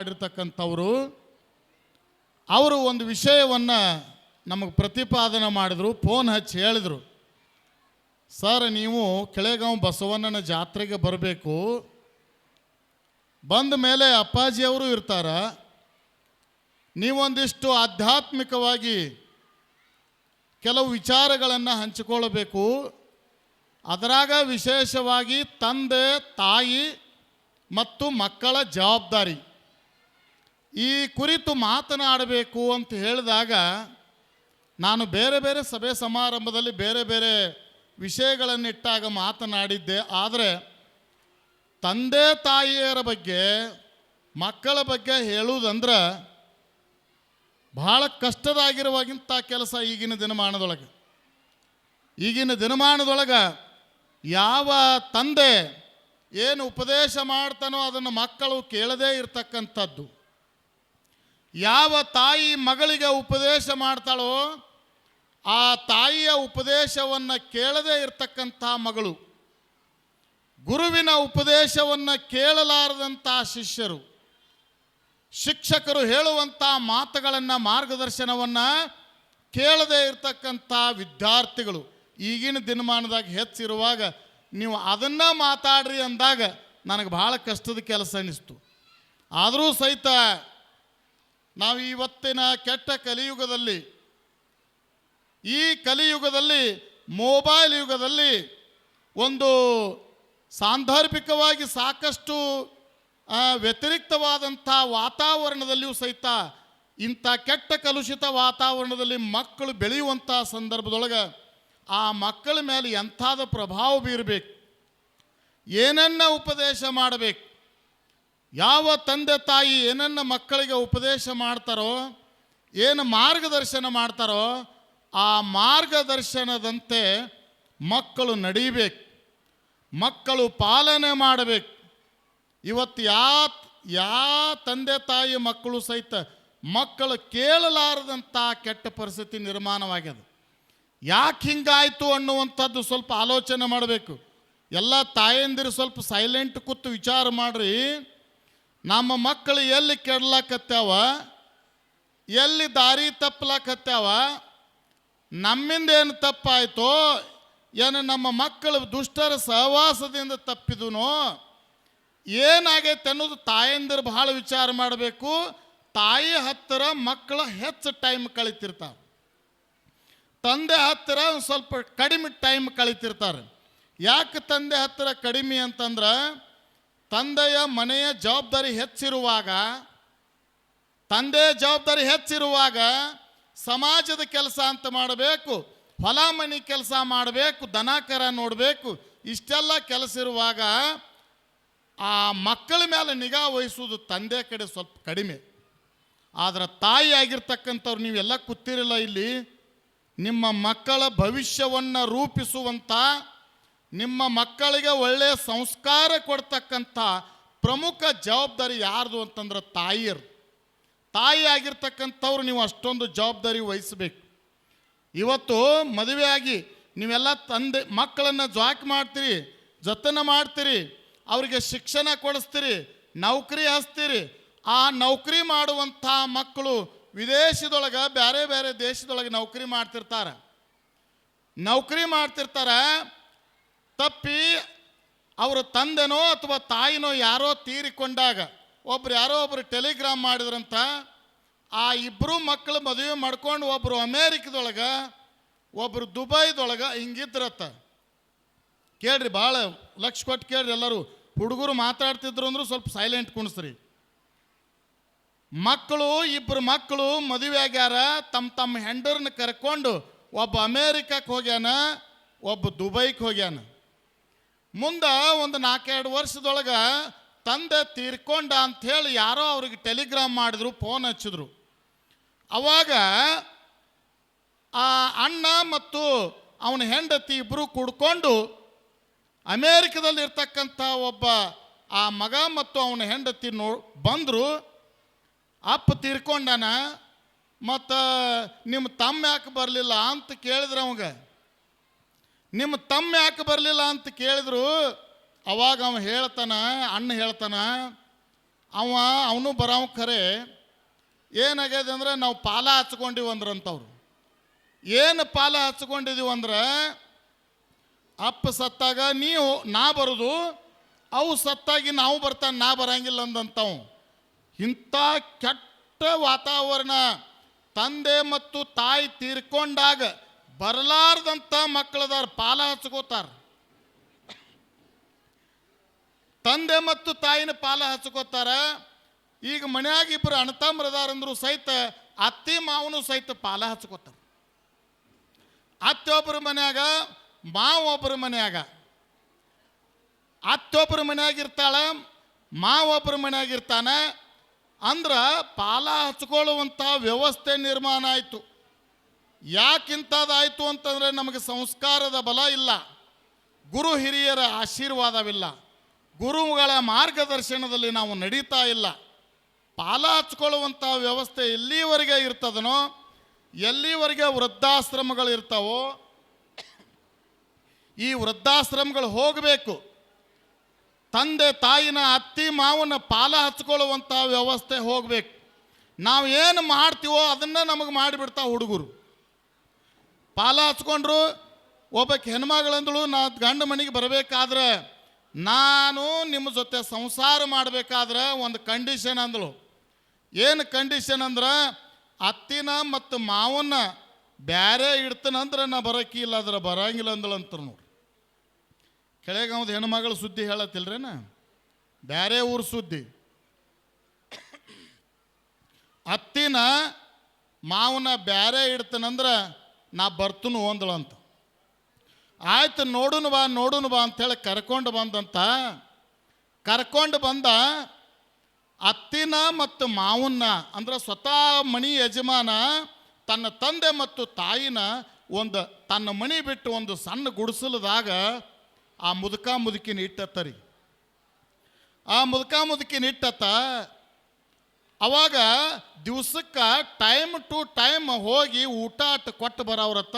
ಮಾಡಿರ್ತಕ್ಕಂಥವರು ಅವರು ಒಂದು ವಿಷಯವನ್ನು ನಮಗೆ ಪ್ರತಿಪಾದನೆ ಮಾಡಿದ್ರು. ಫೋನ್ ಹಚ್ಚಿ ಹೇಳಿದರು, ಸರ್ ನೀವು ಕೆಳಗಾಂವ್ ಬಸವಣ್ಣನ ಜಾತ್ರೆಗೆ ಬರಬೇಕು, ಬಂದ ಮೇಲೆ ಅಪ್ಪಾಜಿಯವರು ಇರ್ತಾರ, ನೀವೊಂದಿಷ್ಟು ಆಧ್ಯಾತ್ಮಿಕವಾಗಿ ಕೆಲವು ವಿಚಾರಗಳನ್ನು ಹಂಚಿಕೊಳ್ಳಬೇಕು, ಅದರಾಗ ವಿಶೇಷವಾಗಿ ತಂದೆ ತಾಯಿ ಮತ್ತು ಮಕ್ಕಳ ಜವಾಬ್ದಾರಿ ಈ ಕುರಿತು ಮಾತನಾಡಬೇಕು ಅಂತ ಹೇಳಿದಾಗ ನಾನು ಬೇರೆ ಬೇರೆ ಸಭೆ ಸಮಾರಂಭದಲ್ಲಿ ಬೇರೆ ಬೇರೆ ವಿಷಯಗಳನ್ನಿಟ್ಟಾಗ ಮಾತನಾಡಿದ್ದೆ. ಆದರೆ ತಂದೆ ತಾಯಿಯರ ಬಗ್ಗೆ ಮಕ್ಕಳ ಬಗ್ಗೆ ಹೇಳುವುದಂದ್ರೆ ಭಾಳ ಕಷ್ಟದಾಗಿರುವಾಗಿಂಥ ಕೆಲಸ. ಈಗಿನ ದಿನಮಾನದೊಳಗೆ ಯಾವ ತಂದೆ ಏನು ಉಪದೇಶ ಮಾಡ್ತಾನೋ ಅದನ್ನು ಮಕ್ಕಳು ಕೇಳದೇ ಇರತಕ್ಕಂಥದ್ದು, ಯಾವ ತಾಯಿ ಮಗಳಿಗೆ ಉಪದೇಶ ಮಾಡ್ತಾಳೋ ಆ ತಾಯಿಯ ಉಪದೇಶವನ್ನು ಕೇಳದೇ ಇರತಕ್ಕಂಥ ಮಗಳು, ಗುರುವಿನ ಉಪದೇಶವನ್ನು ಕೇಳಲಾರದಂಥ ಶಿಷ್ಯರು, ಶಿಕ್ಷಕರು ಹೇಳುವಂಥ ಮಾತುಗಳನ್ನು ಮಾರ್ಗದರ್ಶನವನ್ನು ಕೇಳದೇ ಇರತಕ್ಕಂಥ ವಿದ್ಯಾರ್ಥಿಗಳು ಈಗಿನ ದಿನಮಾನದಾಗ ಹೆಚ್ಚಿರುವಾಗ ನೀವು ಅದನ್ನು ಮಾತಾಡ್ರಿ ಅಂದಾಗ ನನಗೆ ಭಾಳ ಕಷ್ಟದ ಕೆಲಸ ಅನ್ನಿಸ್ತು. ಆದರೂ ಸಹಿತ ನಾವು ಇವತ್ತಿನ ಕೆಟ್ಟ ಕಲಿಯುಗದಲ್ಲಿ, ಈ ಕಲಿಯುಗದಲ್ಲಿ ಮೊಬೈಲ್ ಯುಗದಲ್ಲಿ ಒಂದು ಸಾಂದರ್ಭಿಕವಾಗಿ ಸಾಕಷ್ಟು ವ್ಯತಿರಿಕ್ತವಾದಂಥ ವಾತಾವರಣದಲ್ಲಿಯೂ ಸಹಿತ ಇಂಥ ಕೆಟ್ಟ ಕಲುಷಿತ ವಾತಾವರಣದಲ್ಲಿ ಮಕ್ಕಳು ಬೆಳೆಯುವಂಥ ಸಂದರ್ಭದೊಳಗೆ ಆ ಮಕ್ಕಳ ಮೇಲೆ ಎಂಥಾದ ಪ್ರಭಾವ ಬೀರಬೇಕು, ಏನನ್ನ ಉಪದೇಶ ಮಾಡಬೇಕು, ಯಾವ ತಂದೆ ತಾಯಿ ಏನನ್ನ ಮಕ್ಕಳಿಗೆ ಉಪದೇಶ ಮಾಡ್ತಾರೋ, ಏನು ಮಾರ್ಗದರ್ಶನ ಮಾಡ್ತಾರೋ ಆ ಮಾರ್ಗದರ್ಶನದಂತೆ ಮಕ್ಕಳು ನಡೀಬೇಕು, ಮಕ್ಕಳು ಪಾಲನೆ ಮಾಡಬೇಕು. ಇವತ್ತು ಯಾವ ತಂದೆ ತಾಯಿ ಮಕ್ಕಳು ಸಹಿತ ಮಕ್ಕಳು ಕೇಳಲಾರದಂಥ ಕೆಟ್ಟ ಪರಿಸ್ಥಿತಿ ನಿರ್ಮಾಣವಾಗ್ಯದ. ಯಾಕೆ ಹಿಂಗಾಯಿತು ಅನ್ನುವಂಥದ್ದು ಸ್ವಲ್ಪ ಆಲೋಚನೆ ಮಾಡಬೇಕು. ಎಲ್ಲ ತಾಯಂದಿರು ಸ್ವಲ್ಪ ಸೈಲೆಂಟ್ ಕೂತು ವಿಚಾರ ಮಾಡ್ರಿ. ನಮ್ಮ ಮಕ್ಕಳು ಎಲ್ಲಿ ಕೆಡ್ಲಾಕತ್ಯಾವ, ಎಲ್ಲಿ ದಾರಿ ತಪ್ಪಲಾಕತ್ಯಾವ, ನಮ್ಮಿಂದ ಏನು ತಪ್ಪಾಯಿತೋ, ಏನು ನಮ್ಮ ಮಕ್ಕಳು ದುಷ್ಟರ ಸಹವಾಸದಿಂದ ತಪ್ಪಿದನೋ, ಏನಾಗೈತೆ ಅನ್ನೋದು ತಾಯಂದಿರು ಭಾಳ ವಿಚಾರ ಮಾಡಬೇಕು. ತಾಯಿ ಹತ್ತಿರ ಮಕ್ಕಳು ಹೆಚ್ಚು ಟೈಮ್ ಕಳೀತಿರ್ತಾರೆ, ತಂದೆ ಹತ್ತಿರ ಸ್ವಲ್ಪ ಕಡಿಮೆ ಟೈಮ್ ಕಳೀತಿರ್ತಾರೆ. ಯಾಕೆ ತಂದೆ ಹತ್ತಿರ ಕಡಿಮೆ ಅಂತಂದ್ರೆ, ತಂದೆಯ ಮನೆಯ ಜವಾಬ್ದಾರಿ ಹೆಚ್ಚಿರುವಾಗ ಸಮಾಜದ ಕೆಲಸ ಅಂತ ಮಾಡಬೇಕು, ಹೊಲ ಮನೆ ಕೆಲಸ ಮಾಡಬೇಕು, ದನ ಕರ ನೋಡಬೇಕು, ಇಷ್ಟೆಲ್ಲ ಕೆಲಸ ಇರುವಾಗ ಆ ಮಕ್ಕಳ ಮೇಲೆ ನಿಗಾ ವಹಿಸುವುದು ತಂದೆ ಕಡೆ ಸ್ವಲ್ಪ ಕಡಿಮೆ. ಆದರೆ ತಾಯಿ ಆಗಿರ್ತಕ್ಕಂಥವ್ರು ನೀವೆಲ್ಲ ಕೂತಿರಲ್ಲ ಇಲ್ಲಿ, ನಿಮ್ಮ ಮಕ್ಕಳ ಭವಿಷ್ಯವನ್ನು ರೂಪಿಸುವಂಥ, ನಿಮ್ಮ ಮಕ್ಕಳಿಗೆ ಒಳ್ಳೆಯ ಸಂಸ್ಕಾರ ಕೊಡ್ತಕ್ಕಂಥ ಪ್ರಮುಖ ಜವಾಬ್ದಾರಿ ಯಾರ್ದು ಅಂತಂದ್ರೆ ತಾಯಿಯರು. ತಾಯಿ ಆಗಿರ್ತಕ್ಕಂಥವ್ರು ನೀವು ಅಷ್ಟೊಂದು ಜವಾಬ್ದಾರಿ ವಹಿಸಬೇಕು. ಇವತ್ತು ಮದುವೆಯಾಗಿ ನೀವೆಲ್ಲ ತಂದೆ ಮಕ್ಕಳನ್ನು ಜಾಕ್ ಮಾಡ್ತೀರಿ, ಜತನ ಮಾಡ್ತೀರಿ, ಅವರಿಗೆ ಶಿಕ್ಷಣ ಕೊಡಿಸ್ತೀರಿ, ನೌಕರಿ ಹಚ್ತೀರಿ. ಆ ನೌಕರಿ ಮಾಡುವಂಥ ಮಕ್ಕಳು ವಿದೇಶದೊಳಗೆ ಬೇರೆ ಬೇರೆ ದೇಶದೊಳಗೆ ನೌಕರಿ ಮಾಡ್ತಿರ್ತಾರೆ. ತಪ್ಪಿ ಅವರ ತಂದೆನೋ ಅಥವಾ ತಾಯಿನೋ ಯಾರೋ ತೀರಿಕೊಂಡಾಗ ಯಾರೋ ಒಬ್ಬರು ಟೆಲಿಗ್ರಾಮ್ ಮಾಡಿದ್ರಂತ, ಆ ಇಬ್ಬರು ಮಕ್ಕಳು ಮದುವೆ ಮಾಡ್ಕೊಂಡು ಒಬ್ಬರು ಅಮೇರಿಕದೊಳಗೆ ಒಬ್ಬರು ದುಬೈದೊಳಗೆ ಹಿಂಗಿದ್ರತ್ತ. ಕೇಳ್ರಿ, ಭಾಳ ಲಕ್ಷ ಕೊಟ್ಟು ಕೇಳ್ರಿ ಎಲ್ಲರೂ. ಹುಡುಗರು ಮಾತಾಡ್ತಿದ್ರು ಅಂದರೂ ಸ್ವಲ್ಪ ಸೈಲೆಂಟ್ ಕುಣಿಸ್ರಿ. ಇಬ್ಬರು ಮಕ್ಕಳು ಮದುವೆ ಆಗ್ಯಾರ, ತಮ್ಮ ಹೆಂಡರನ್ನ ಕರ್ಕೊಂಡು ಒಬ್ಬ ಅಮೇರಿಕಕ್ಕೆ ಹೋಗ್ಯಾನ, ಒಬ್ಬ ದುಬೈಗೆ ಹೋಗ್ಯಾನ. ಮುಂದೆ ಒಂದು 4-2 ವರ್ಷದೊಳಗೆ ತಂದೆ ತೀರ್ಕೊಂಡ ಅಂಥೇಳಿ ಯಾರೋ ಅವ್ರಿಗೆ ಟೆಲಿಗ್ರಾಮ್ ಮಾಡಿದ್ರು, ಫೋನ್ ಹಚ್ಚಿದ್ರು. ಅವಾಗ ಆ ಅಣ್ಣ ಮತ್ತು ಅವನ ಹೆಂಡತಿ ಇಬ್ಬರು ಕುಡ್ಕೊಂಡು ಅಮೇರಿಕದಲ್ಲಿ ಇರ್ತಕ್ಕಂಥ ಒಬ್ಬ ಆ ಮಗ ಮತ್ತು ಅವನ ಹೆಂಡತಿ ಬಂದರು. ಅಪ್ಪ ತೀರ್ಕೊಂಡಾನ, ಮತ್ತು ನಿಮ್ಮ ತಮ್ಮ ಯಾಕೆ ಬರಲಿಲ್ಲ ಅಂತ ಕೇಳಿದ್ರು. ನಿಮ್ಮ ತಮ್ಮ ಯಾಕೆ ಬರಲಿಲ್ಲ ಅಂತ ಕೇಳಿದ್ರು. ಅವಾಗ ಅಣ್ಣ ಹೇಳ್ತಾನ, ಅವನು ಬರಾವ್ ಖರೆ ಏನಾಗ್ಯದ ಅಂದ್ರೆ ನಾವು ಪಾಲ ಹಚ್ಕೊಂಡಿವಿ ಅಂದ್ರಂತವ್ರು. ಏನು ಪಾಲ ಹಚ್ಕೊಂಡಿದ್ದೀವಿ ಅಂದ್ರೆ ಅಪ್ಪ ಸತ್ತಾಗ ನಾ ಬರೋದು, ಅವು ಸತ್ತಾಗಿ ನಾವು ಬರ್ತಾನೆ ನಾ ಬರಂಗಿಲ್ಲ ಅಂದಂತವು. ಇಂಥ ಕೆಟ್ಟ ವಾತಾವರಣ ತಂದೆ ಮತ್ತು ತಾಯಿ ತೀರ್ಕೊಂಡಾಗ ಬರಲಾರ್ದಂಥ ಮಕ್ಕಳದಾರ ಪಾಲ ಹಚ್ಕೋತಾರ. ತಂದೆ ಮತ್ತು ತಾಯಿನ ಪಾಲ ಹಚ್ಕೋತಾರ. ಈಗ ಮನ್ಯಾಗ ಇಬ್ಬರು ಅಣ್ಣತಮ್ಮರದಾರಂದ್ರು ಸಹಿತ ಅತ್ತಿ ಮಾವನು ಸಹಿತ ಪಾಲ ಹಚ್ಕೋತಾರ. ಅತ್ತೆ ಒಬ್ಬರ ಮನ್ಯಾಗ, ಮಾವ ಒಬ್ಬರ ಮನ್ಯಾಗ. ಅತ್ತೊಬ್ಬರ ಮನ್ಯಾಗ ಇರ್ತಾಳ, ಮಾವ ಒಬ್ಬರ ಮನ್ಯಾಗ ಇರ್ತಾನೆ. ಅಂದ್ರೆ ಪಾಲ ಹಚ್ಕೊಳ್ಳುವಂಥ ವ್ಯವಸ್ಥೆ ನಿರ್ಮಾಣ ಆಯಿತು. ಯಾಕಿಂಥದ್ದಾಯಿತು ಅಂತಂದರೆ ನಮಗೆ ಸಂಸ್ಕಾರದ ಬಲ ಇಲ್ಲ, ಗುರು ಹಿರಿಯರ ಆಶೀರ್ವಾದವಿಲ್ಲ, ಗುರುಗಳ ಮಾರ್ಗದರ್ಶನದಲ್ಲಿ ನಾವು ನಡೀತಾ ಇಲ್ಲ. ಪಾಲ ಹಚ್ಕೊಳ್ಳುವಂಥ ವ್ಯವಸ್ಥೆ ಎಲ್ಲಿವರೆಗೆ ಇರ್ತದನೋ, ಎಲ್ಲಿವರೆಗೆ ವೃದ್ಧಾಶ್ರಮಗಳು ಇರ್ತಾವೋ, ಈ ವೃದ್ಧಾಶ್ರಮಗಳು ಹೋಗಬೇಕು. ತಂದೆ ತಾಯಿನ ಅತ್ತಿ ಮಾವನ ಪಾಲ ಹಚ್ಕೊಳ್ಳುವಂಥ ವ್ಯವಸ್ಥೆ ಹೋಗಬೇಕು. ನಾವು ಏನು ಮಾಡ್ತೀವೋ ಅದನ್ನು ನಮಗೆ ಮಾಡಿಬಿಡ್ತಾ ಹುಡುಗರು. ಪಾಲ ಹಚ್ಕೊಂಡ್ರು. ಒಬ್ಬಕ್ಕೆ ಹೆಣ್ಮಗಳಂದಳು, ನಾ ಗಂಡ ಮನೆಗೆ ಬರಬೇಕಾದ್ರೆ ನಾನು ನಿಮ್ಮ ಜೊತೆ ಸಂಸಾರ ಮಾಡಬೇಕಾದ್ರೆ ಒಂದು ಕಂಡೀಷನ್ ಅಂದಳು. ಏನು ಕಂಡೀಷನ್ ಅಂದ್ರೆ ಅತ್ತಿನ ಮತ್ತು ಮಾವನ್ನ ಬ್ಯಾರೆ ಇಡ್ತಾನಂದ್ರೆ ನಾ ಬರೋಕ್ಕಿಲ್ಲ, ಅದ್ರ ಬರಂಗಿಲ್ಲ ಅಂದಳಂತಾರೆ ನೋಡ್ರಿ. ಕೆಳಗಾವ್ದು ಹೆಣ್ಮಗಳು ಸುದ್ದಿ ಹೇಳತ್ತಿಲ್ರೇನ, ಬ್ಯಾರೆ ಊರು ಸುದ್ದಿ. ಅತ್ತಿನ ಮಾವನ ಬ್ಯಾರೆ ಇಡ್ತಾನಂದ್ರೆ ನಾ ಬರ್ತನು ಅಂದಳಂತ. ಆಯ್ತು ನೋಡುನು ಬಾ ಅಂಥೇಳಿ ಕರ್ಕೊಂಡು ಬಂದಂತ. ಕರ್ಕೊಂಡು ಬಂದ ಅತ್ತಿನ ಮತ್ತು ಮಾವನ್ನ ಅಂದ್ರೆ ಸ್ವತಃ ಮಣಿ ಯಜಮಾನ ತನ್ನ ತಂದೆ ಮತ್ತು ತಾಯಿನ ತನ್ನ ಮಣಿ ಬಿಟ್ಟು ಒಂದು ಸಣ್ಣ ಗುಡಿಸಲದಾಗ ಆ ಮುದುಕಿನ ಇಟ್ಟತ್ತರಿ. ಆ ಮುದುಕಿನ ಇಟ್ಟತ್ತ. ಅವಾಗ ದಿವ್ಸಕ್ಕೆ ಟೈಮ್ ಟು ಟೈಮ್ ಹೋಗಿ ಊಟ ಕೊಟ್ಟು ಬರೋವ್ರತ್ತ.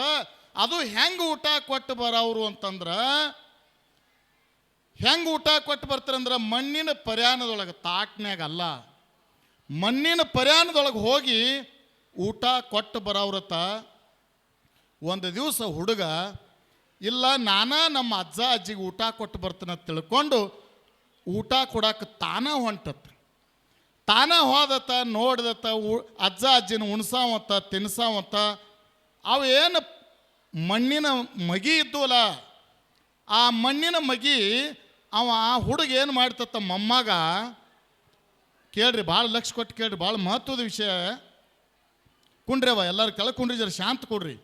ಅದು ಹೆಂಗೆ ಊಟ ಕೊಟ್ಟು ಬರೋರು ಅಂತಂದ್ರೆ, ಹೆಂಗೆ ಊಟ ಕೊಟ್ಟು ಬರ್ತಾರಂದ್ರೆ ಮಣ್ಣಿನ ಪರ್ಯಾನದೊಳಗೆ, ತಾಟ್ನ್ಯಾಗ ಅಲ್ಲ, ಮಣ್ಣಿನ ಪರ್ಯಾನದೊಳಗೆ ಹೋಗಿ ಊಟ ಕೊಟ್ಟು ಬರೋವ್ರತ್ತ. ಒಂದು ದಿವಸ ಹುಡುಗ ಇಲ್ಲ ನಮ್ಮ ಅಜ್ಜ ಅಜ್ಜಿಗೆ ಊಟ ಕೊಟ್ಟು ಬರ್ತಾನೆ ತಿಳ್ಕೊಂಡು ಊಟ ಕೊಡಕ್ಕೆ ಹೊಂಟತ್ತ. ಹೋದತ್ತ, ನೋಡ್ದತ್ತ, ಅಜ್ಜ ಅಜ್ಜಿನ ಉಣ್ಸಾವತ್ತ ತಿನ್ಸಾವತ್ತ. ಅವು ಏನು ಮಣ್ಣಿನ ಮಗಿ ಇದ್ವಲ್ಲ, ಆ ಮಣ್ಣಿನ ಮಗಿ ಹುಡುಗ ಏನು ಮಾಡ್ತತ್ತ ಮೊಮ್ಮಗ. ಕೇಳ್ರಿ, ಭಾಳ ಲಕ್ಷ ಕೊಟ್ಟು ಕೇಳ್ರಿ, ಭಾಳ ಮಹತ್ವದ ವಿಷಯ. ಕುಂಡ್ರಿ ಎಲ್ಲರೂ ಕೆಳಗೆ ಕುಂಡ್ರಿ, ಜರ ಶಾಂತ ಕೊಡ್ರಿ.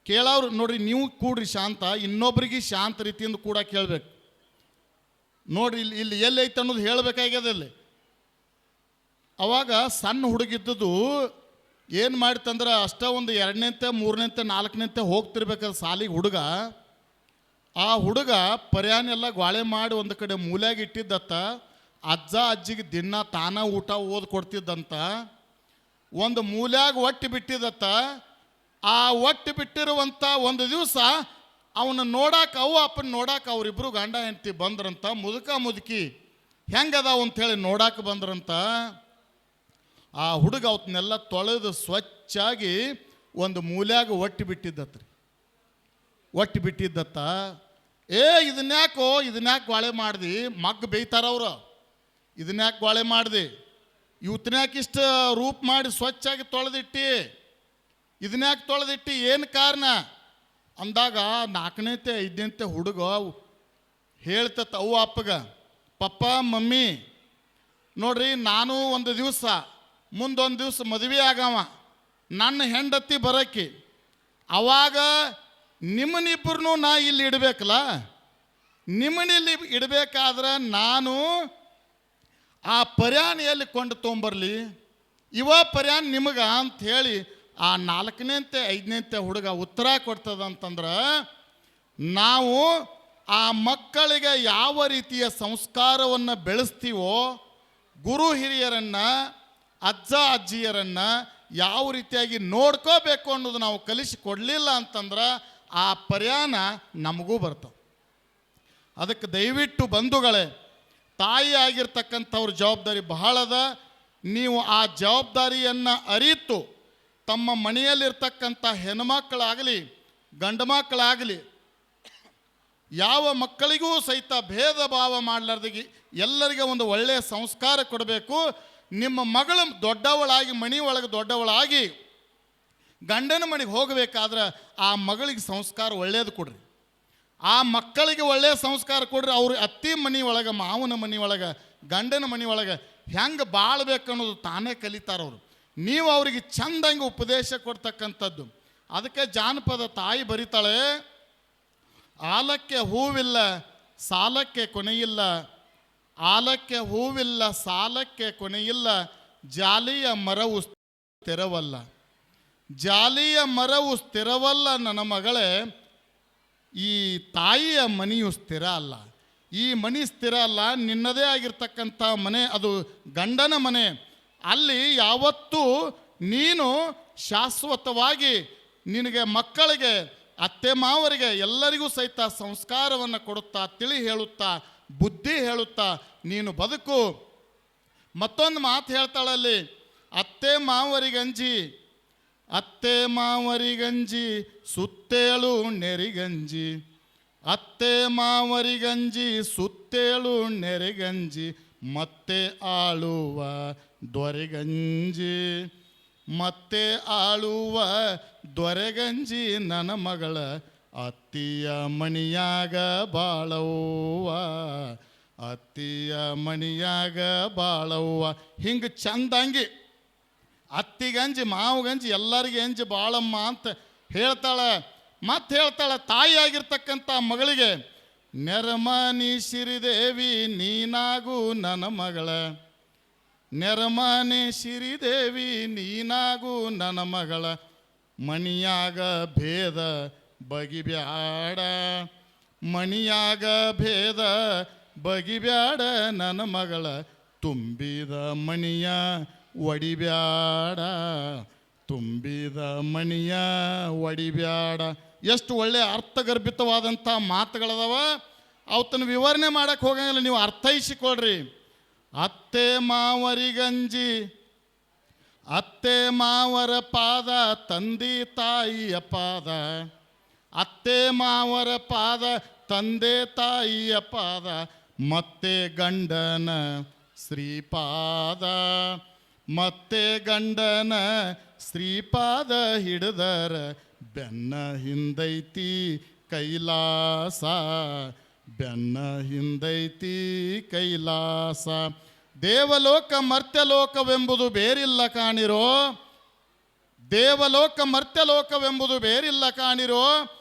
ಕೇಳೋರು ನೋಡ್ರಿ, ನೀವು ಕೂಡ್ರಿ ಶಾಂತ, ಇನ್ನೊಬ್ರಿಗೆ ಶಾಂತ ರೀತಿಯಿಂದ ಕೂಡ ಕೇಳಬೇಕು. ನೋಡ್ರಿ ಇಲ್ಲಿ ಎಲ್ಲೈತೆ ಅನ್ನೋದು ಹೇಳಬೇಕಾಗ್ಯದ. ಇಲ್ಲಿ ಅವಾಗ ಸಣ್ಣ ಹುಡುಗಿದ್ದದು ಏನು ಮಾಡ್ತಂದ್ರೆ ಅಷ್ಟೇ ಒಂದು 2ನೇಂತೆ 3ನೇಂತೆ 4ನೇಂತೆ ಹೋಗ್ತಿರ್ಬೇಕಾದ್ರೆ ಸಾಲಿಗೆ ಹುಡುಗ. ಆ ಹುಡುಗ ಪರ್ಯಾನೆಲ್ಲ ಗಾಳೆ ಮಾಡಿ ಒಂದು ಕಡೆ ಮೂಲ್ಯಾಗ ಇಟ್ಟಿದ್ದತ್ತ. ಅಜ್ಜ ಅಜ್ಜಿಗೆ ದಿನ ತಾನ ಊಟ ಓದ್ ಕೊಡ್ತಿದ್ದಂತ. ಒಂದು ಮೂಲ್ಯಾಗ ಒಟ್ಟು ಬಿಟ್ಟಿದ್ದತ್ತ. ಆ ಒಟ್ಟು ಬಿಟ್ಟಿರುವಂಥ ಒಂದು ದಿವಸ ಅವನ್ನ ನೋಡಕ್ಕೆ, ಅಪ್ಪನ ನೋಡಕ್ಕೆ ಅವರಿಬ್ಬರು ಗಂಡ ಹೆಂಡತಿ ಬಂದ್ರಂತ. ಮುದುಕಿ ಹೆಂಗದಾವ ಅಂಥೇಳಿ ನೋಡಕ್ಕೆ ಬಂದ್ರಂತ. ಆ ಹುಡುಗ ಅವತ್ತನ್ನೆಲ್ಲ ತೊಳೆದು ಸ್ವಚ್ಛಾಗಿ ಒಂದು ಮೂಲ್ಯಾಗ ಒಟ್ಟು ಬಿಟ್ಟಿದ್ದತ್ರಿ. ಒಟ್ಟು ಬಿಟ್ಟಿದ್ದತ್ತ. ಇದನ್ಯಾಕೆ ಗಾಳೆ ಮಾಡ್ದು, ಮಗ್ಗ ಬೇಯ್ತಾರವ್ರು. ಇದನ್ಯಾಕೆ ಗಾಳೆ ಮಾಡ್ದು, ಇವತ್ತನ್ಯಾಕೆ ಇಷ್ಟು ರೂಪ ಮಾಡಿ ಸ್ವಚ್ಛಾಗಿ ತೊಳೆದಿಟ್ಟಿ, ಇದನ್ಯಾಕೆ ತೊಳೆದಿಟ್ಟು, ಏನು ಕಾರಣ ಅಂದಾಗ 4ನೇಂತೆ 5ನೇಂತೆ ಹುಡುಗ ಹೇಳ್ತತ್ತ ಅಪ್ಪಗ, ಪಪ್ಪ ಮಮ್ಮಿ ನೋಡ್ರಿ, ನಾನು ಒಂದು ದಿವಸ ಮುಂದೊಂದು ದಿವಸ ಮದುವೆ ಆಗವ, ನನ್ನ ಹೆಂಡತಿ ಬರೋಕ್ಕಿ, ಅವಾಗ ನಿಮ್ಮನ್ನಿಬ್ಬರನ್ನೂ ನಾ ಇಲ್ಲಿ ಇಡಬೇಕಲ್ಲ. ನಿಮ್ಮನ್ನಿಲ್ಲಿ ಇಡಬೇಕಾದ್ರೆ ನಾನು ಆ ಪರ್ಯಾನ ಎಲ್ಲಿ ಕೊಂಡು ತೊಗೊಂಬರ್ಲಿ, ಪರ್ಯಾನ ನಿಮಗೆ ಅಂಥೇಳಿ ಆ 4ನೇಂತೆ 5ನೇಂತೆ ಹುಡುಗ ಉತ್ತರ ಕೊಡ್ತದಂತಂದ್ರೆ, ನಾವು ಆ ಮಕ್ಕಳಿಗೆ ಯಾವ ರೀತಿಯ ಸಂಸ್ಕಾರವನ್ನು ಬೆಳೆಸ್ತೀವೋ, ಗುರು ಹಿರಿಯರನ್ನು ಅಜ್ಜ ಅಜ್ಜಿಯರನ್ನು ಯಾವ ರೀತಿಯಾಗಿ ನೋಡ್ಕೋಬೇಕು ಅನ್ನೋದು ನಾವು ಕಲಿಸಿಕೊಡಲಿಲ್ಲ ಅಂತಂದ್ರೆ ಆ ಪರ್ಯಾನ ನಮಗೂ ಬರ್ತವೆ. ಅದಕ್ಕೆ ದಯವಿಟ್ಟು ಬಂಧುಗಳೇ, ತಾಯಿ ಆಗಿರ್ತಕ್ಕಂಥವ್ರ ಜವಾಬ್ದಾರಿ ಬಹಳ ಅದ. ನೀವು ಆ ಜವಾಬ್ದಾರಿಯನ್ನು ಅರಿತು ತಮ್ಮ ಮನೆಯಲ್ಲಿರ್ತಕ್ಕಂಥ ಹೆಣ್ಮಕ್ಕಳಾಗಲಿ ಗಂಡು ಮಕ್ಕಳಾಗಲಿ ಯಾವ ಮಕ್ಕಳಿಗೂ ಸಹಿತ ಭೇದ ಭಾವ ಮಾಡಲಾರ್ದಾಗಿ ಎಲ್ಲರಿಗೆ ಒಂದು ಒಳ್ಳೆಯ ಸಂಸ್ಕಾರ ಕೊಡಬೇಕು. ನಿಮ್ಮ ಮಗಳು ದೊಡ್ಡವಳಾಗಿ ಮನೆ ಒಳಗೆ ದೊಡ್ಡವಳಾಗಿ ಗಂಡನ ಮನೆಗೆ ಹೋಗಬೇಕಾದ್ರೆ ಆ ಮಗಳಿಗೆ ಸಂಸ್ಕಾರ ಒಳ್ಳೆಯದು ಕೊಡ್ರಿ, ಆ ಮಕ್ಕಳಿಗೆ ಒಳ್ಳೆಯ ಸಂಸ್ಕಾರ ಕೊಡ್ರಿ. ಅವ್ರ ಅತ್ತಿ ಮನೆ ಒಳಗೆ, ಮಾವನ ಮನೆ ಒಳಗೆ, ಗಂಡನ ಮನೆ ಒಳಗೆ ಹೆಂಗೆ ಬಾಳ್ಬೇಕು ಅನ್ನೋದು ತಾನೇ ಕಲಿತಾರವರು. ನೀವು ಅವರಿಗೆ ಚಂದಂಗೆ ಉಪದೇಶ ಕೊಡ್ತಕ್ಕಂಥದ್ದು. ಅದಕ್ಕೆ ಜಾನಪದ ತಾಯಿ ಬರೀತಾಳೆ, ಆಲಕ್ಕೆ ಹೂವಿಲ್ಲ ಸಾಲಕ್ಕೆ ಕೊನೆಯಿಲ್ಲ, ಆಲಕ್ಕೆ ಹೂವಿಲ್ಲ ಸಾಲಕ್ಕೆ ಕೊನೆಯಿಲ್ಲ, ಜಾಲಿಯ ಮರವು ಸ್ಥಿರವಲ್ಲ, ಜಾಲಿಯ ಮರವು ಸ್ಥಿರವಲ್ಲ ನನ್ನ ಮಗಳೇ, ಈ ತಾಯಿಯ ಮನೆಯು ಸ್ಥಿರ ಅಲ್ಲ. ಈ ಮನೆ ಸ್ಥಿರ ಅಲ್ಲ, ನಿನ್ನದೇ ಆಗಿರ್ತಕ್ಕಂಥ ಮನೆ, ಅದು ಗಂಡನ ಮನೆ. ಅಲ್ಲಿ ಯಾವತ್ತೂ ನೀನು ಶಾಶ್ವತವಾಗಿ ನಿನಗೆ ಮಕ್ಕಳಿಗೆ ಅತ್ತೆ ಮಾವರಿಗೆ ಎಲ್ಲರಿಗೂ ಸಹಿತ ಸಂಸ್ಕಾರವನ್ನು ಕೊಡುತ್ತಾ, ತಿಳಿ ಹೇಳುತ್ತಾ, ಬುದ್ಧಿ ಹೇಳುತ್ತಾ ನೀನು ಬದುಕು. ಮತ್ತೊಂದು ಮಾತು ಹೇಳ್ತಾಳಲ್ಲಿ, ಅತ್ತೆ ಮಾವರಿಗಂಜಿ, ಅತ್ತೆ ಮಾವರಿಗಂಜಿ ಸುತ್ತೇಳು ನೆರಿಗಂಜಿ, ಅತ್ತೆ ಮಾವರಿಗಂಜಿ ಸುತ್ತೇಳು ನೆರೆಗಂಜಿ, ಮತ್ತೆ ಆಳುವ ದೊರೆಗಂಜಿ, ಮತ್ತೆ ಆಳುವ ದೊರೆಗಂಜಿ ನನ್ನ ಮಗಳ ಅತ್ತಿಯ ಮಣಿಯಾಗ ಬಾಳವ್ವ, ಅತ್ತಿಯ ಮಣಿಯಾಗ ಬಾಳವ್ವ. ಹಿಂಗೆ ಚಂದಂಗಿ ಅತ್ತಿಗಂಜಿ ಮಾವಗಂಜಿ ಎಲ್ಲರಿಗೆ ಅಂಜಿ ಬಾಳಮ್ಮ ಅಂತ ಹೇಳ್ತಾಳೆ. ಮತ್ತೆ ಹೇಳ್ತಾಳೆ, ತಾಯಿಯಾಗಿರ್ತಕ್ಕಂಥ ಮಗಳಿಗೆ ನೆರಮನಿ ಸಿರಿದೇವಿ ನೀನಾಗು ನನ್ನ ಮಗಳ, ನೆರಮನೆ ಸಿರಿದೇವಿ ನೀನಾಗು ನನ್ನ ಮಗಳ, ಮಣಿಯಾಗ ಭೇದ ಬಗಿಬ್ಯಾಡ, ಮಣಿಯಾಗ ಭೇದ ಬಗಿಬ್ಯಾಡ ನನ್ನ ಮಗಳ, ತುಂಬಿದ ಮಣಿಯ ಒಡಿಬ್ಯಾಡ, ತುಂಬಿದ ಮಣಿಯ ಒಡಿಬ್ಯಾಡ. ಎಷ್ಟು ಒಳ್ಳೆಯ ಅರ್ಥಗರ್ಭಿತವಾದಂಥ ಮಾತುಗಳದಾವ. ಅವತ್ತನ್ನು ವಿವರಣೆ ಮಾಡಕ್ಕೆ ಹೋಗಂಗಿಲ್ಲ, ನೀವು ಅರ್ಥೈಸಿಕೊಳ್ರಿ. ಅತ್ತೆ ಮಾವರಿಗಂಜಿ, ಅತ್ತೆ ಮಾವರ ಪಾದ ತಂದೆ ತಾಯಿಯ ಪಾದ, ಅತ್ತೆ ಮಾವರ ಪಾದ ತಂದೆ ತಾಯಿಯ ಪಾದ, ಮತ್ತೆ ಗಂಡನ ಶ್ರೀಪಾದ, ಮತ್ತೆ ಗಂಡನ ಶ್ರೀಪಾದ ಹಿಡಿದರ ಬೆನ್ನ ಹಿಂದೈತಿ ಕೈಲಾಸ, ಬೆನ್ನ ಹಿಂದೈತಿ ಕೈಲಾಸ. ದೇವಲೋಕ ಮರ್ತ್ಯಲೋಕವೆಂಬುದು ಬೇರಿಲ್ಲ ಕಾಣಿರೋ, ದೇವಲೋಕ ಮರ್ತ್ಯಲೋಕವೆಂಬುದು ಬೇರಿಲ್ಲ ಕಾಣಿರೋ,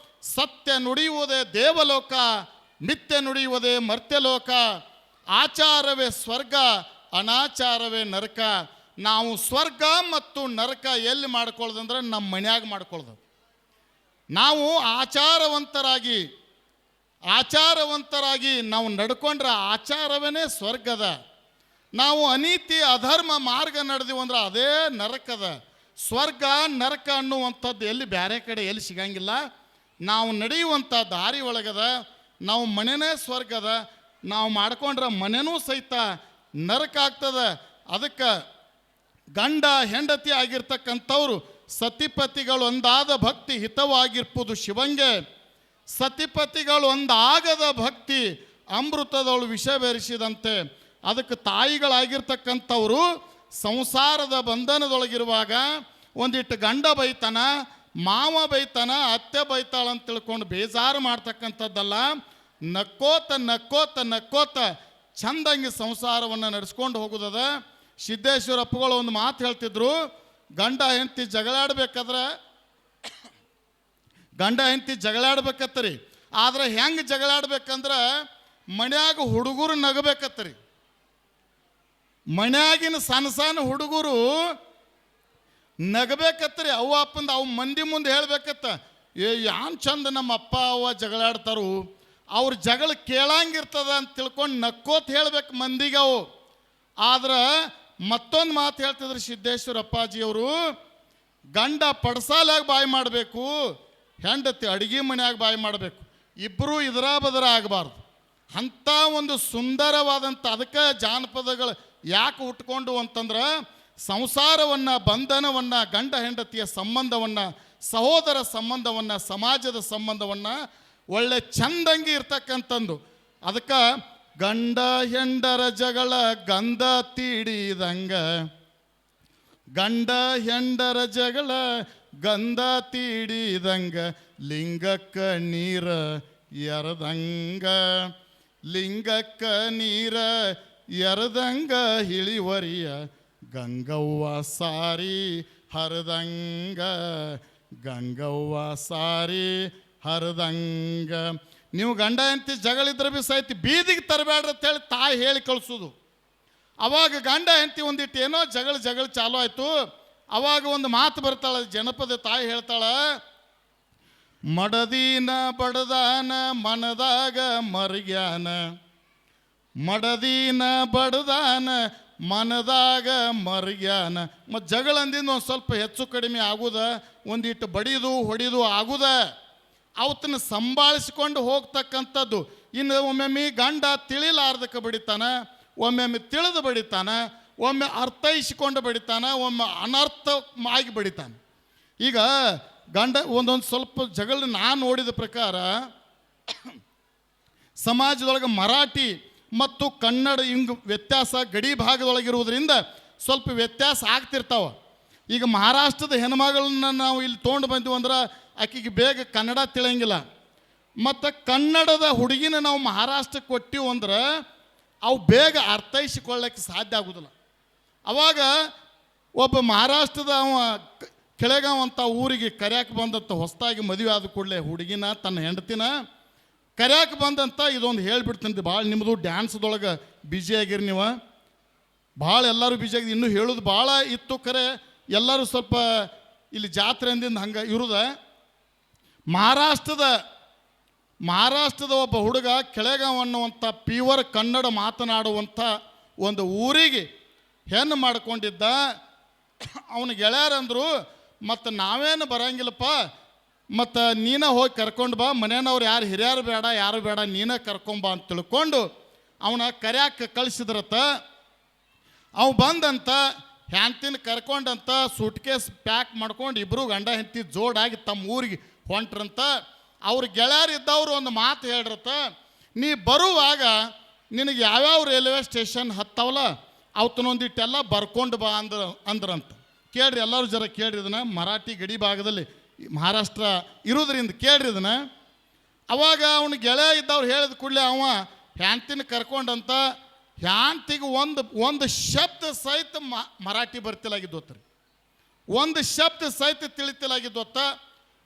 ಸತ್ಯ ನುಡಿಯುವುದೇ ದೇವಲೋಕ, ಮಿಥ್ಯ ನುಡಿಯುವುದೇ ಮರ್ತ್ಯಲೋಕ, ಆಚಾರವೇ ಸ್ವರ್ಗ, ಅನಾಚಾರವೇ ನರಕ. ನಾವು ಸ್ವರ್ಗ ಮತ್ತು ನರಕ ಎಲ್ಲಿ ಮಾಡ್ಕೊಳ್ಳೋದಂದ್ರೆ ನಮ್ಮ ಮನ್ಯಾಗ ಮಾಡ್ಕೊಳ್ಳೋದು. ನಾವು ಆಚಾರವಂತರಾಗಿ ನಾವು ನಡ್ಕೊಂಡ್ರೆ ಆಚಾರವೇ ಸ್ವರ್ಗದ. ನಾವು ಅನೀತಿ ಅಧರ್ಮ ಮಾರ್ಗ ನಡೆದೀವಿ ಅಂದ್ರೆ ಅದೇ ನರಕದ. ಸ್ವರ್ಗ ನರಕ ಅನ್ನುವಂಥದ್ದು ಎಲ್ಲಿ ಬೇರೆ ಕಡೆ ಎಲ್ಲಿ ಸಿಗಂಗಿಲ್ಲ. ನಾವು ನಡೆಯುವಂಥ ದಾರಿ ಒಳಗದ. ನಾವು ಮನೆಯೇ ಸ್ವರ್ಗದ, ನಾವು ಮಾಡ್ಕೊಂಡ್ರೆ ಮನೆಯೂ ಸಹಿತ ನರಕ ಆಗ್ತದೆ. ಅದಕ್ಕೆ ಗಂಡ ಹೆಂಡತಿ ಆಗಿರ್ತಕ್ಕಂಥವ್ರು ಸತಿಪತಿಗಳು ಒಂದಾದ ಭಕ್ತಿ ಹಿತವಾಗಿರ್ಬೋದು ಶಿವಂಗೆ, ಸತಿಪತಿಗಳು ಒಂದಾಗದ ಭಕ್ತಿ ಅಮೃತದವಳು ವಿಷ ಬೆರೆಸಿದಂತೆ. ಅದಕ್ಕೆ ತಾಯಿಗಳಾಗಿರ್ತಕ್ಕಂಥವರು ಸಂಸಾರದ ಬಂಧನದೊಳಗಿರುವಾಗ ಒಂದಿಟ್ಟು ಗಂಡ ಬೈತಾನ, ಮಾವ ಬೈತಾನ, ಅತ್ತೆ ಬೈತಾಳಂತ ತಿಳ್ಕೊಂಡು ಬೇಜಾರು ಮಾಡ್ತಕ್ಕಂಥದ್ದಲ್ಲ. ನಕ್ಕೋತ ನಕ್ಕೋತ ನಕ್ಕೋತ ಚಂದಂಗಿ ಸಂಸಾರವನ್ನು ನಡೆಸ್ಕೊಂಡು ಹೋಗೋದದ. ಸಿದ್ದೇಶ್ವರ ಅಪ್ಪಗಳು ಒಂದು ಮಾತು ಹೇಳ್ತಿದ್ರು, ಗಂಡ ಹೆಂಡತಿ ಜಗಳಾಡ್ಬೇಕತ್ತರಿ. ಆದ್ರೆ ಹೆಂಗೆ ಜಗಳಾಡ್ಬೇಕಂದ್ರೆ ಮನ್ಯಾಗ ಹುಡುಗರು ನಗಬೇಕತ್ತರಿ. ಮನ್ಯಾಗಿನ ಸಣ್ಣ ಸಣ್ಣ ಹುಡುಗರು ನಗಬೇಕತ್ತರಿ. ಅವ್ವ ಅಪ್ಪಂದು ಅವು ಮಂದಿ ಮುಂದೆ ಹೇಳ್ಬೇಕತ್ತ, ಯಾನ್ ಚಂದ ನಮ್ಮ ಅಪ್ಪ ಅವ್ವ ಜಗಳಾಡ್ತಾರು, ಅವ್ರ ಜಗಳ ಕೇಳಂಗಿರ್ತದ ಅಂತ ತಿಳ್ಕೊಂಡು ನಕ್ಕೋತ ಹೇಳ್ಬೇಕು ಮಂದಿಗೆ ಅವು. ಆದ್ರೆ ಮತ್ತೊಂದು ಮಾತು ಹೇಳ್ತಿದ್ರು ಸಿದ್ದೇಶ್ವರ ಅಪ್ಪಾಜಿಯವರು, ಗಂಡ ಪಡ್ಸಾಲಾಗ ಬಾಯಿ ಮಾಡಬೇಕು, ಹೆಂಡತಿ ಅಡುಗೆ ಮನ್ಯಾಗ ಬಾಯಿ ಮಾಡಬೇಕು. ಇಬ್ಬರೂ ಇದರ ಬದರ ಆಗಬಾರ್ದು. ಅಂಥ ಒಂದು ಸುಂದರವಾದಂಥ, ಅದಕ್ಕೆ ಜಾನಪದಗಳು ಯಾಕೆ ಹುಟ್ಕೊಂಡು ಅಂತಂದ್ರೆ ಸಂಸಾರವನ್ನು, ಬಂಧನವನ್ನು, ಗಂಡ ಹೆಂಡತಿಯ ಸಂಬಂಧವನ್ನು, ಸಹೋದರ ಸಂಬಂಧವನ್ನು, ಸಮಾಜದ ಸಂಬಂಧವನ್ನು ಒಳ್ಳೆ ಚಂದಂಗಿ ಇರ್ತಕ್ಕಂಥದ್ದು. ಅದಕ್ಕೆ ಗಂಡ ಹೆಂಡರ ಜಗಳ ಗಂಧ ತೀಡಿದಂಗ, ಗಂಡ ಹೆಂಡರ ಜಗಳ ಗಂಧ ತೀಡಿದಂಗ, ಲಿಂಗಕ್ಕ ನೀರ ಎರದಂಗ, ಲಿಂಗಕ್ಕ ನೀರ ಎರದಂಗ, ಇಳಿವರಿಯ ಗಂಗವ್ವ ಸಾರಿ ಹರದಂಗ, ಗಂಗವ್ವ ಸಾರಿ ಹರದಂಗ. ನೀವು ಗಂಡ ಹೆಂಡತಿ ಜಗಳಿದ್ರೆ ಬಿ ಸಹಿತ ಬೀದಿಗೆ ತರಬೇಡ್ರಿ ಅಂತೇಳಿ ತಾಯಿ ಹೇಳಿ ಕಳಿಸೋದು. ಅವಾಗ ಗಂಡ ಹೆಂಡತಿ ಒಂದಿಟ್ಟು ಏನೋ ಜಗಳ ಚಾಲು ಆಯಿತು. ಅವಾಗ ಒಂದು ಮಾತು ಬರ್ತಾಳೆ, ಜನಪದ ತಾಯಿ ಹೇಳ್ತಾಳೆ, ಮಡದಿನ ಬಡದಾನ ಮನದಾಗ ಮರ್ಗ್ಯಾನ, ಮಡದಿನ ಬಡದಾನ ಮನದಾಗ ಮರ್ಗ್ಯಾನ. ಮತ್ತು ಜಗಳ ಅಂದಿಂದ ಒಂದು ಸ್ವಲ್ಪ ಹೆಚ್ಚು ಕಡಿಮೆ ಆಗುದ, ಒಂದಿಟ್ಟು ಬಡಿದು ಹೊಡಿದು ಆಗುದ, ಅವತ್ತನ್ನು ಸಂಭಾಳಿಸ್ಕೊಂಡು ಹೋಗ್ತಕ್ಕಂಥದ್ದು. ಇನ್ನು ಒಮ್ಮೊಮ್ಮೆ ಗಂಡ ತಿಳಿಲಾರ್ದಕ್ಕೆ ಬಡಿತಾನ, ಒಮ್ಮೊಮ್ಮೆ ತಿಳಿದು ಬಡಿತಾನ, ಒಮ್ಮೆ ಅರ್ಥೈಸಿಕೊಂಡು ಬಡಿತಾನ, ಒಮ್ಮೆ ಅನರ್ಥವಾಗಿ ಬಡಿತಾನೆ. ಈಗ ಗಂಡ ಒಂದೊಂದು ಸ್ವಲ್ಪ ಜಗಳ ನಾನು ನೋಡಿದ ಪ್ರಕಾರ ಸಮಾಜದೊಳಗೆ ಮರಾಠಿ ಮತ್ತು ಕನ್ನಡ ಹಿಂಗೆ ವ್ಯತ್ಯಾಸ ಗಡಿ ಭಾಗದೊಳಗಿರುವುದರಿಂದ ಸ್ವಲ್ಪ ವ್ಯತ್ಯಾಸ ಆಗ್ತಿರ್ತಾವೆ. ಈಗ ಮಹಾರಾಷ್ಟ್ರದ ಹೆಣ್ಮಗಳನ್ನ ನಾವು ಇಲ್ಲಿ ತೊಗೊಂಡು ಬಂದೀವಿ ಅಂದ್ರೆ ಆಕೆಗೆ ಬೇಗ ಕನ್ನಡ ತಿಳಿಯಂಗಿಲ್ಲ. ಮತ್ತು ಕನ್ನಡದ ಹುಡುಗಿನ ನಾವು ಮಹಾರಾಷ್ಟ್ರಕ್ಕೆ ಕೊಟ್ಟಿವು ಅಂದ್ರೆ ಅವು ಬೇಗ ಅರ್ಥೈಸಿಕೊಳ್ಳೋಕ್ಕೆ ಸಾಧ್ಯ ಆಗೋದಿಲ್ಲ. ಅವಾಗ ಒಬ್ಬ ಮಹಾರಾಷ್ಟ್ರದ ಅವ ಕೆಳಗಾವ್ ಅಂತ ಊರಿಗೆ ಕರ್ಯಾಕೆ ಬಂದಂಥ, ಹೊಸದಾಗಿ ಮದುವೆ ಆದ ಕೂಡಲೇ ಹುಡುಗಿನ ತನ್ನ ಹೆಂಡತಿನ ಕರ್ಯಾಕೆ ಬಂದಂಥ, ಇದೊಂದು ಹೇಳ್ಬಿಡ್ತೀನಿ. ಭಾಳ ನಿಮ್ಮದು ಡ್ಯಾನ್ಸ್ದೊಳಗೆ ಬ್ಯುಸಿಯಾಗಿರಿ ನೀವು, ಭಾಳ ಎಲ್ಲರೂ ಬ್ಯುಸಿಯಾಗಿ, ಇನ್ನೂ ಹೇಳೋದು ಭಾಳ ಇತ್ತು. ಖರೆ ಎಲ್ಲರೂ ಸ್ವಲ್ಪ ಇಲ್ಲಿ ಜಾತ್ರೆ ಅಂದಿಂದ ಹಂಗೆ ಇರುದ. ಮಹಾರಾಷ್ಟ್ರದ ಒಬ್ಬ ಹುಡುಗ ಕೆಳಗಾವ್ ಅನ್ನುವಂಥ ಪ್ಯೂರ್ ಕನ್ನಡ ಮಾತನಾಡುವಂಥ ಒಂದು ಊರಿಗೆ ಹೆಣ್ಣು ಮಾಡ್ಕೊಂಡಿದ್ದ. ಅವನ ಗೆಳೆಯರಂದರು, ಮತ್ತು ನಾವೇನು ಬರೋಂಗಿಲ್ಲಪ್ಪ, ಮತ್ತು ನೀನೇ ಹೋಗಿ ಕರ್ಕೊಂಡು ಬಾ, ಮನೆಯವ್ರು ಯಾರು ಹಿರಿಯರು ಬೇಡ ಯಾರು ಬೇಡ, ನೀನೇ ಕರ್ಕೊಂಬಾ ಅಂತ ತಿಳ್ಕೊಂಡು ಅವನ ಕರ್ಯಾಕೆ ಕಳಿಸಿದ್ರತ್ತ. ಅವು ಬಂದಂತ ಹ್ಯಾಂತಿನ ಕರ್ಕೊಂಡಂತ ಸೂಟ್ಕೇಸ್ ಪ್ಯಾಕ್ ಮಾಡ್ಕೊಂಡು ಇಬ್ಬರು ಗಂಡ ಹೆಂಡತಿ ಜೋಡಾಗಿ ತಮ್ಮ ಊರಿಗೆ ಹೊಂಟ್ರಂತ. ಅವ್ರ ಗೆಳೆಯರಿದ್ದವರು ಒಂದು ಮಾತು ಹೇಳ್ರತ್ತ, ನೀ ಬರುವಾಗ ನಿನಗೆ ಯಾವ್ಯಾವ ರೈಲ್ವೆ ಸ್ಟೇಷನ್ ಹತ್ತವಲ್ಲ ಅವತ್ತನ್ನೊಂದಿಟ್ಟೆಲ್ಲ ಬರ್ಕೊಂಡು ಬಾ ಅಂದ್ರಂತ. ಕೇಳ್ರಿ ಎಲ್ಲರೂ ಜರ ಕೇಳ್ರಿ ಇದನ್ನು, ಮರಾಠಿ ಗಡಿ ಭಾಗದಲ್ಲಿ ಮಹಾರಾಷ್ಟ್ರ ಇರೋದ್ರಿಂದ ಕೇಳ್ರಿ ಇದನ್ನು. ಅವಾಗ ಅವನ ಗೆಳೆಯ ಇದ್ದವ್ರು ಹೇಳಿದ ಕೂಡಲೇ ಅವ ಹ್ಯಾಂತಿನ ಕರ್ಕೊಂಡಂತ, ಹ್ಯಾಂತಿಗೆ ಒಂದು ಶಬ್ದ ಸಹಿತ ಮರಾಠಿ ಬರ್ತಿಲಾಗಿದ್ದೋತ್ರಿ, ಒಂದು ಶಬ್ದ ಸಹಿತ ತಿಳಿತಿಲಾಗಿದ್ದೋತ್ತ.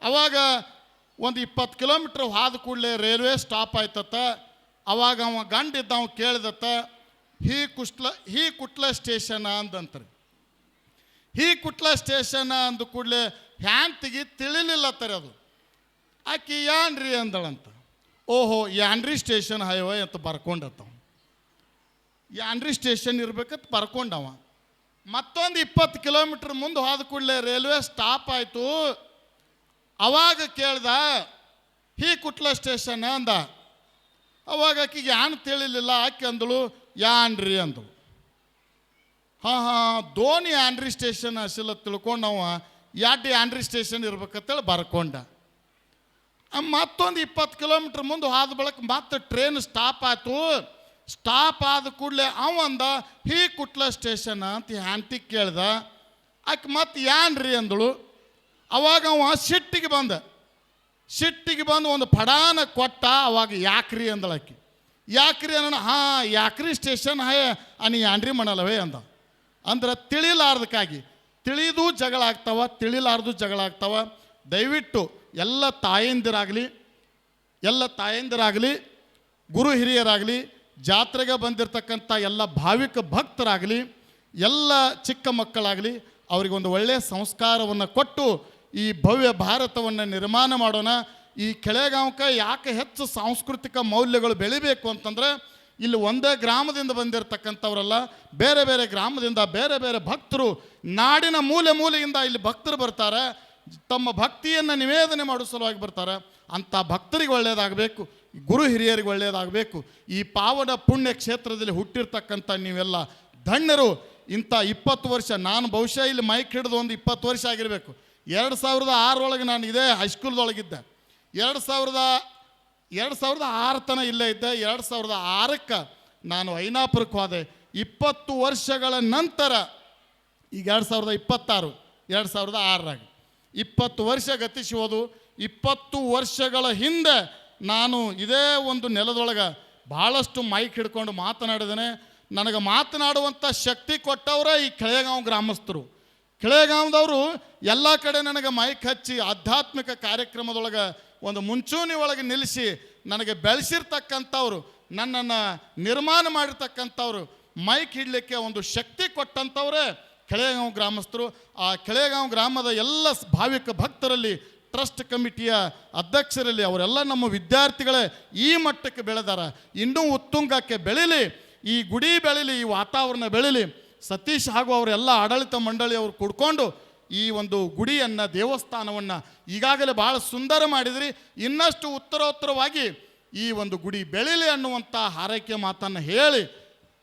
ಅವಾಗ ಒಂದು 20 ಕಿಲೋಮೀಟ್ರ್ ಹಾದ ಕೂಡಲೇ ರೈಲ್ವೆ ಸ್ಟಾಪ್ ಆಯ್ತತ್ತ. ಅವಾಗ ಅವ ಗಂಡಿದ್ದ ಅವ ಕೇಳಿದತ್ತ, ಹೀ ಕುಟ್ಲ ಸ್ಟೇಷನ್ ಅಂದಂತ್ರಿ. ಹೀ ಕುಟ್ಲ ಸ್ಟೇಷನ್ ಅಂದ ಕೂಡಲೇ ಹ್ಯಾಂತಿಗೆ ತಿಳಿಲಿಲ್ಲತ್ತರಿ ಅದು. ಆಕಿ ಯಾನ್ರಿ ಅಂದಳಂತ. ಓಹೋ ಯಾನ್ರಿ ಸ್ಟೇಷನ್ ಹೈವೇ ಅಂತ ಬರ್ಕೊಂಡತ್ತವ. ಯಾನ್ರಿ ಸ್ಟೇಷನ್ ಇರ್ಬೇಕಂತ ಬರ್ಕೊಂಡವ. ಮತ್ತೊಂದು 20 ಕಿಲೋಮೀಟ್ರ್ ಮುಂದೆ ಹೋದ ಕೂಡಲೇ ರೈಲ್ವೆ ಸ್ಟಾಪ್ ಆಯಿತು. ಅವಾಗ ಕೇಳ್ದ, ಹೀ ಕುಟ್ಲ ಸ್ಟೇಷನ್ ಅಂದ. ಅವಾಗ ಆಕಿಗೆ ಯಾನ್ ತಿಳಿಲಿಲ್ಲ. ಆಕೆ ಅಂದಳು ಯಾನ್ರಿ ಅಂದಳು. ಹಾಂ ಧೋನಿ ಆನ್ರಿ ಸ್ಟೇಷನ್ ಅಸಿಲ್ಲ ತಿಳ್ಕೊಂಡು ಅವ ಯಾನ್ರಿ ಸ್ಟೇಷನ್ ಇರ್ಬೇಕಂತೇಳಿ ಬರ್ಕೊಂಡ. ಮತ್ತೊಂದು 20 ಕಿಲೋಮೀಟ್ರ್ ಮುಂದೆ ಹೋದ ಬಳಿಕ ಮತ್ತೆ ಟ್ರೈನ್ ಸ್ಟಾಪ್ ಆಯ್ತು. ಸ್ಟಾಪ್ ಆದ ಕೂಡಲೇ ಅವಂದ ಹೀ ಕುಟ್ಲ ಸ್ಟೇಷನ್ ಅಂತ ಹ್ಯಾಂತಿಗೆ ಕೇಳ್ದ. ಆಕೆ ಮತ್ತೆ ಯಾನ್ರಿ ಅಂದಳು. ಅವಾಗ ಅವ ಸಿಟ್ಟಿಗೆ ಬಂದು ಒಂದು ಪಡಾನ ಕೊಟ್ಟ. ಅವಾಗ ಯಾಕ್ರಿ ಅಂದಳಾಕಿ. ಯಾಕ್ರಿ ಅನ್ನೋಣ. ಹಾಂ ಯಾಕ್ರಿ ಸ್ಟೇಷನ್ ಹೇ ಅನಿ ಯಾನ್ರಿ ಮಾಡಲ್ಲವೇ ಅಂದ. ಅಂದ್ರೆ ತಿಳಿಲಾರ್ದಕ್ಕಾಗಿ, ತಿಳಿದು ಜಗಳ ಆಗ್ತಾವ, ತಿಳಿಲಾರ್ದು ಜಗಳ ಆಗ್ತಾವ. ದಯವಿಟ್ಟು ಎಲ್ಲ ತಾಯಂದಿರಾಗಲಿ ಗುರು ಹಿರಿಯರಾಗಲಿ, ಜಾತ್ರೆಗೆ ಬಂದಿರತಕ್ಕಂಥ ಎಲ್ಲ ಭಾವಿಕ ಭಕ್ತರಾಗಲಿ, ಎಲ್ಲ ಚಿಕ್ಕ ಮಕ್ಕಳಾಗಲಿ, ಅವರಿಗೊಂದು ಒಳ್ಳೆಯ ಸಂಸ್ಕಾರವನ್ನು ಕೊಟ್ಟು ಈ ಭವ್ಯ ಭಾರತವನ್ನು ನಿರ್ಮಾಣ ಮಾಡೋಣ. ಈ ಕೆಳೆಗಾಂವಕ್ಕೆ ಯಾಕೆ ಹೆಚ್ಚು ಸಾಂಸ್ಕೃತಿಕ ಮೌಲ್ಯಗಳು ಬೆಳಿಬೇಕು ಅಂತಂದರೆ, ಇಲ್ಲಿ ಒಂದೇ ಗ್ರಾಮದಿಂದ ಬಂದಿರತಕ್ಕಂಥವರೆಲ್ಲ, ಬೇರೆ ಬೇರೆ ಗ್ರಾಮದಿಂದ ಬೇರೆ ಬೇರೆ ಭಕ್ತರು, ನಾಡಿನ ಮೂಲೆಯಿಂದ ಇಲ್ಲಿ ಭಕ್ತರು ಬರ್ತಾರೆ. ತಮ್ಮ ಭಕ್ತಿಯನ್ನು ನಿವೇದನೆ ಮಾಡೋ ಸಲುವಾಗಿ ಬರ್ತಾರೆ. ಅಂಥ ಭಕ್ತರಿಗೆ ಒಳ್ಳೆಯದಾಗಬೇಕು. ಗುರು ಹಿರಿಯರಿಗೆ ಒಳ್ಳೆಯದಾಗಬೇಕು. ಈ ಪಾವನ ಪುಣ್ಯ ಕ್ಷೇತ್ರದಲ್ಲಿ ಹುಟ್ಟಿರ್ತಕ್ಕಂಥ ನೀವೆಲ್ಲ ಧನ್ಯರು. ಇಂಥ 20 ವರ್ಷ ನಾನು ಬಹುಶಃ ಇಲ್ಲಿ ಮೈಕ್ ಹಿಡಿದು ಒಂದು 20 ವರ್ಷ ಆಗಿರಬೇಕು. 2006 ನಾನು ಇದೇ ಹೈಸ್ಕೂಲ್ದೊಳಗಿದ್ದೆ. 2006 ತನಕ ಇಲ್ಲೇ ಇದ್ದೆ. 2006ಕ್ಕೆ ನಾನು ಐನಾಪುರಕ್ಕೆ ಹೋದೆ. 20 ವರ್ಷಗಳ ನಂತರ ಈಗ 2026 2006ರಾಗ 20 ವರ್ಷ ಗತಿಸಿ ಹೋದು. 20 ವರ್ಷಗಳ ಹಿಂದೆ ನಾನು ಇದೇ ಒಂದು ನೆಲದೊಳಗೆ ಭಾಳಷ್ಟು ಮೈಕ್ ಹಿಡ್ಕೊಂಡು ಮಾತನಾಡಿದ್ದೇನೆ. ನನಗೆ ಮಾತನಾಡುವಂಥ ಶಕ್ತಿ ಕೊಟ್ಟವರೇ ಈ ಕೆಳೆಗಾಂವ್ ಗ್ರಾಮಸ್ಥರು. ಕೆಳೆಗಾಂವ್ದವರು ಎಲ್ಲ ಕಡೆ ನನಗೆ ಮೈಕ್ ಹಚ್ಚಿ ಆಧ್ಯಾತ್ಮಿಕ ಕಾರ್ಯಕ್ರಮದೊಳಗೆ ಒಂದು ಮುಂಚೂಣಿ ಒಳಗೆ ನಿಲ್ಲಿಸಿ ನನಗೆ ಬೆಳೆಸಿರ್ತಕ್ಕಂಥವ್ರು, ನನ್ನನ್ನು ನಿರ್ಮಾಣ ಮಾಡಿರ್ತಕ್ಕಂಥವ್ರು, ಮೈಕ್ ಹಿಡಲಿಕ್ಕೆ ಒಂದು ಶಕ್ತಿ ಕೊಟ್ಟಂಥವರೇ ಕೆಳೆಗಾಂವ್ ಗ್ರಾಮಸ್ಥರು. ಆ ಕೆಳೆಗಾಂವ್ ಗ್ರಾಮದ ಎಲ್ಲ ಭಾವಿಕ ಭಕ್ತರಲ್ಲಿ, ಟ್ರಸ್ಟ್ ಕಮಿಟಿಯ ಅಧ್ಯಕ್ಷರಲ್ಲಿ ಅವರೆಲ್ಲ ನಮ್ಮ ವಿದ್ಯಾರ್ಥಿಗಳೇ ಈ ಮಟ್ಟಕ್ಕೆ ಬೆಳೆದಾರ. ಇನ್ನೂ ಉತ್ತುಂಗಕ್ಕೆ ಬೆಳೀಲಿ, ಈ ಗುಡಿ ಬೆಳೀಲಿ, ಈ ವಾತಾವರಣ ಬೆಳೀಲಿ. ಸತೀಶ್ ಹಾಗೂ ಅವರೆಲ್ಲ ಆಡಳಿತ ಮಂಡಳಿಯವರು ಕೂಡ್ಕೊಂಡು ಈ ಒಂದು ಗುಡಿಯನ್ನು, ದೇವಸ್ಥಾನವನ್ನು ಈಗಾಗಲೇ ಭಾಳ ಸುಂದರ ಮಾಡಿದ್ರಿ. ಇನ್ನಷ್ಟು ಉತ್ತರೋತ್ತರವಾಗಿ ಈ ಒಂದು ಗುಡಿ ಬೆಳೀಲಿ ಅನ್ನುವಂಥ ಹಾರೈಕೆ ಮಾತನ್ನು ಹೇಳಿ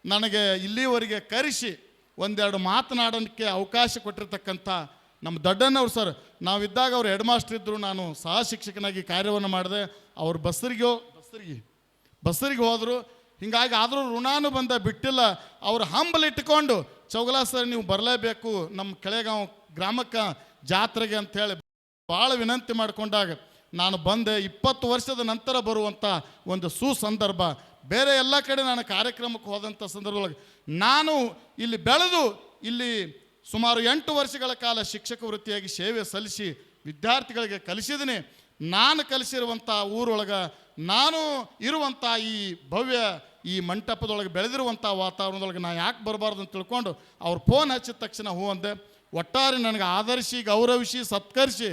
ನನಗೆ ಇಲ್ಲಿವರೆಗೆ ಕರೆಸಿ ಒಂದೆರಡು ಮಾತನಾಡೋಕ್ಕೆ ಅವಕಾಶ ಕೊಟ್ಟಿರ್ತಕ್ಕಂಥ ನಮ್ಮ ದೊಡ್ಡಣ್ಣವ್ರು ಸರ್, ನಾವಿದ್ದಾಗ ಅವ್ರು ಹೆಡ್ ಮಾಸ್ಟರ್ ಇದ್ದರು, ನಾನು ಸಹ ಶಿಕ್ಷಕನಾಗಿ ಕಾರ್ಯವನ್ನು ಮಾಡಿದೆ. ಅವ್ರು ಬಸ್ಸರಿಗೆ ಹೋದರು. ಹೀಗಾಗಿ ಆದರೂ ಋಣಾನು ಬಂದ ಬಿಟ್ಟಿಲ್ಲ. ಅವ್ರು ಹಂಬಲಿಟ್ಟುಕೊಂಡು ಚೌಗಲಾ ಸರ್ ನೀವು ಬರಲೇಬೇಕು ನಮ್ಮ ಕೆಳೆಗಾಂವ್ ಗ್ರಾಮಕ್ಕೆ ಜಾತ್ರೆಗೆ ಅಂಥೇಳಿ ಭಾಳ ವಿನಂತಿ ಮಾಡಿಕೊಂಡಾಗ ನಾನು ಬಂದೆ. 20 ವರ್ಷದ ನಂತರ ಬರುವಂಥ ಒಂದು ಸುಸಂದರ್ಭ. ಬೇರೆ ಎಲ್ಲ ಕಡೆ ನಾನು ಕಾರ್ಯಕ್ರಮಕ್ಕೆ ಹೋದಂಥ ಸಂದರ್ಭದೊಳಗೆ ನಾನು ಇಲ್ಲಿ ಬೆಳೆದು ಇಲ್ಲಿ ಸುಮಾರು 8 ವರ್ಷಗಳ ಕಾಲ ಶಿಕ್ಷಕ ವೃತ್ತಿಯಾಗಿ ಸೇವೆ ಸಲ್ಲಿಸಿ ವಿದ್ಯಾರ್ಥಿಗಳಿಗೆ ಕಲಿಸಿದ್ದೀನಿ. ನಾನು ಕಲಿಸಿರುವಂಥ ಊರೊಳಗೆ ನಾನು ಇರುವಂಥ ಈ ಭವ್ಯ ಈ ಮಂಟಪದೊಳಗೆ ಬೆಳೆದಿರುವಂಥ ವಾತಾವರಣದೊಳಗೆ ನಾನು ಯಾಕೆ ಬರಬಾರ್ದು ಅಂತ ತಿಳ್ಕೊಂಡು ಅವ್ರು ಫೋನ್ ಹಚ್ಚಿದ ತಕ್ಷಣ ಹೂ ಅಂದೆ. ಒಟ್ಟಾರೆ ನನಗೆ ಆದರಿಸಿ, ಗೌರವಿಸಿ, ಸತ್ಕರಿಸಿ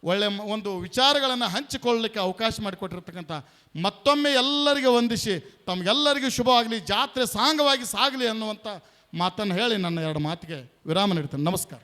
ಒಳ್ಳೆಯ ಒಂದು ವಿಚಾರಗಳನ್ನು ಹಂಚಿಕೊಳ್ಳಲಿಕ್ಕೆ ಅವಕಾಶ ಮಾಡಿಕೊಟ್ಟಿರ್ತಕ್ಕಂಥ ಮತ್ತೊಮ್ಮೆ ಎಲ್ಲರಿಗೆ ವಂದಿಸಿ ತಮಗೆಲ್ಲರಿಗೂ ಶುಭವಾಗಲಿ, ಜಾತ್ರೆ ಸಾಂಗವಾಗಿ ಸಾಗಲಿ ಅನ್ನುವಂಥ ಮಾತನ್ನು ಹೇಳಿ ನನ್ನ 2 ಮಾತಿಗೆ ವಿರಾಮ ನೀಡ್ತೇನೆ. ನಮಸ್ಕಾರ.